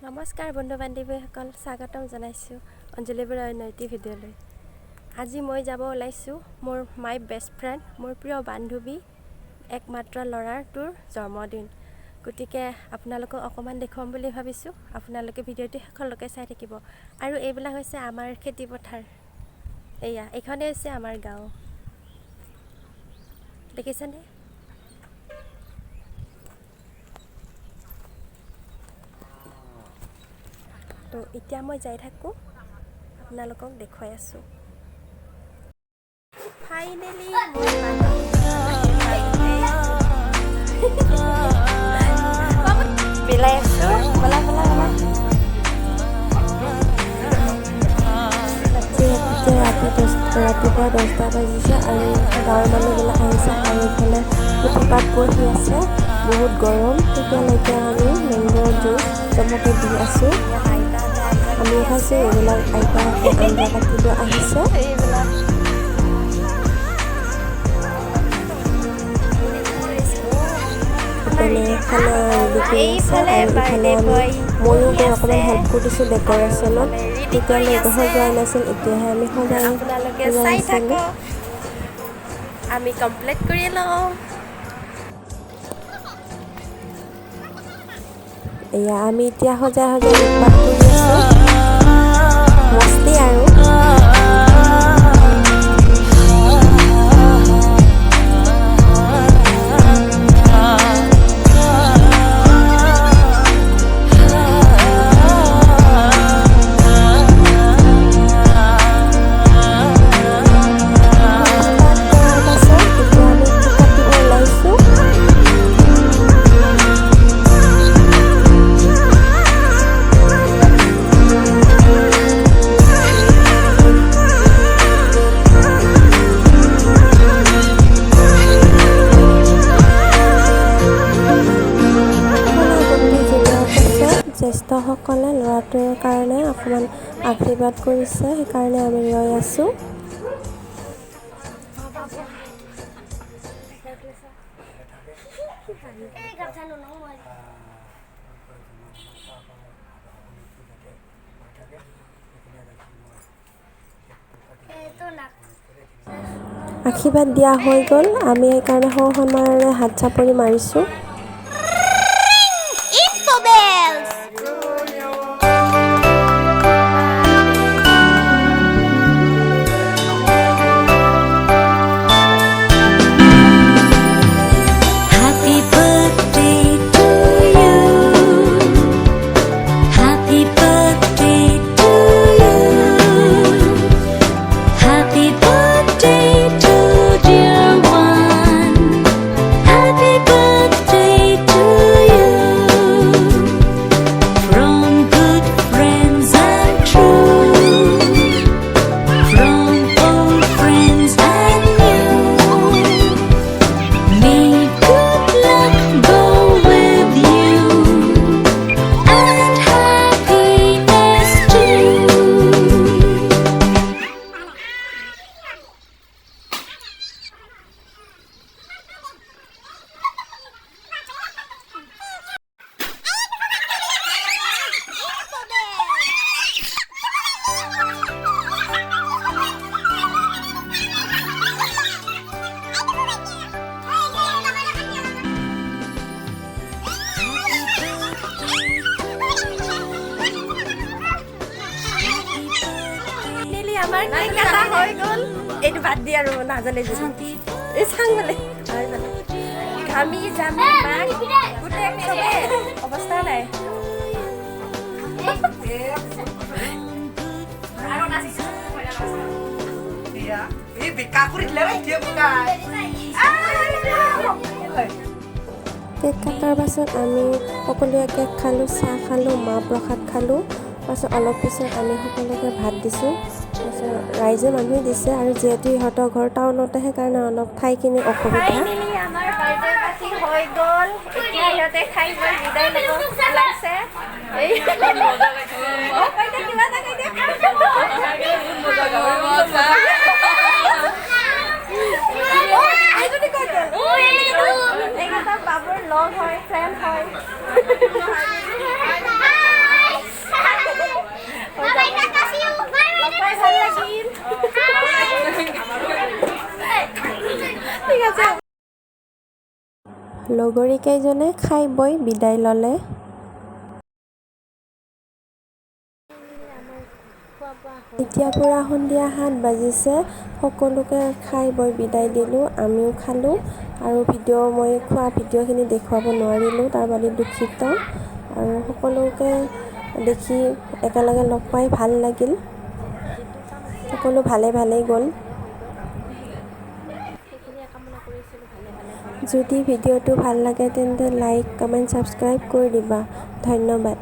নমস্কাৰ বন্ধু বান্ধৱীসকল, স্বাগতম জনাইছোঁ অঞ্জলি বৰৰ নৈতি ভিডিঅ'লৈ। আজি মই যাব ওলাইছোঁ মোৰ মাই বেষ্ট ফ্ৰেণ্ড, মোৰ প্ৰিয় বান্ধৱী, একমাত্ৰ ল'ৰাটোৰ জন্মদিন। গতিকে আপোনালোকক অকণমান দেখুৱাম বুলি ভাবিছোঁ। আপোনালোকে ভিডিঅ'টো শেষলৈকে চাই থাকিব। আৰু এইবিলাক হৈছে আমাৰ খেতি পথাৰ। এইখনেই হৈছে আমাৰ গাঁও, দেখিছেনে? তো এতিয়া মই যাই থাকোঁ, আপোনালোকক দেখুৱাই আছোঁ। ফাইনেলি মই বিলাই আছোঁ। বলা বলা বলা। ৰাতিপুৱা 10টা বাজিছে আৰু গাঁৱৰ মানুহবিলাক আহিছে আৰু এইফালে ফুটপাত বহি আছে, বহুত গৰম। তেতিয়ালৈকে আমি মেংগ' জুচ চবকে দি আছোঁ। আমি খাইছোঁ এইবিলাক আইতাহঁতে আঞ্জা কাটিব আহিছে। এইফালে আমি ময়ো গৈ অকণমান হেল্প কৰিছোঁ ডেক'ৰেশ্যনত। তেতিয়ালৈকে সজোৱাই নাছিল, এতিয়াহে আমি সজাইছিলোঁ। আমি কমপ্লিট কৰি লওঁ। আমি এতিয়া সজাই উৎপাত কৰি আছোঁ, মস্তি আৰু। জ্যেষ্ঠসকলে ল'ৰাটোৰ কাৰণে অকণমান আশীৰ্বাদ কৰিছে, সেইকাৰণে আমি ৰৈ আছোঁ। আশীৰ্বাদ দিয়া হৈ গ'ল, আমি সেইকাৰণে সন্মানেৰে হাত চাপৰি মাৰিছোঁ। আমাৰ কেক কাটা হৈ গ'ল। এইটো বাদ দি আৰু নাজানে যদি এই চাং বোলে ঘামি জামি মাক গোটেই চবে অৱস্থা নাই। কেক কটাৰ পাছত আমি সকলোৱে কেক খালোঁ, চাহ খালোঁ, মাহ প্ৰসাদ খালোঁ। পাছত অলপ পিছত আমি সকলোকে ভাত দিছোঁ। তাৰপিছত ৰাইজে মানুহে দিছে, আৰু যিহেতু ইহঁতৰ ঘৰ টাউনতে, সেইকাৰণে অলপ ঠাইখিনি অসুবিধা। আমাৰ বাৰ্থডে পাৰ্টি হৈ গ'ল, এতিয়া ইহঁতে খাই বৈ বিদায় ল'ব ওলাইছে। বাবুৰ লগ হয়, ফ্ৰেণ্ড হয়। লগৰীকেইজনে খাই বৈ বিদায় ল'লে। এতিয়া পূৰা সন্ধিয়া 7 বাজিছে। সকলোকে খাই বৈ বিদায় দিলোঁ, আমিও খালোঁ। আৰু মই খোৱা ভিডিঅ'খিনি দেখুৱাব নোৱাৰিলোঁ, তাৰ বাবে দুখিত। আৰু সকলোকে দেখি একেলগে লগ পাই ভাল লাগিল। সকলো ভালেই গ'ল। যদি ভিডিঅ'টো ভাল লাগে তেন্তে লাইক, কমেণ্ট, ছাবস্ক্ৰাইব কৰি দিবা। ধন্যবাদ।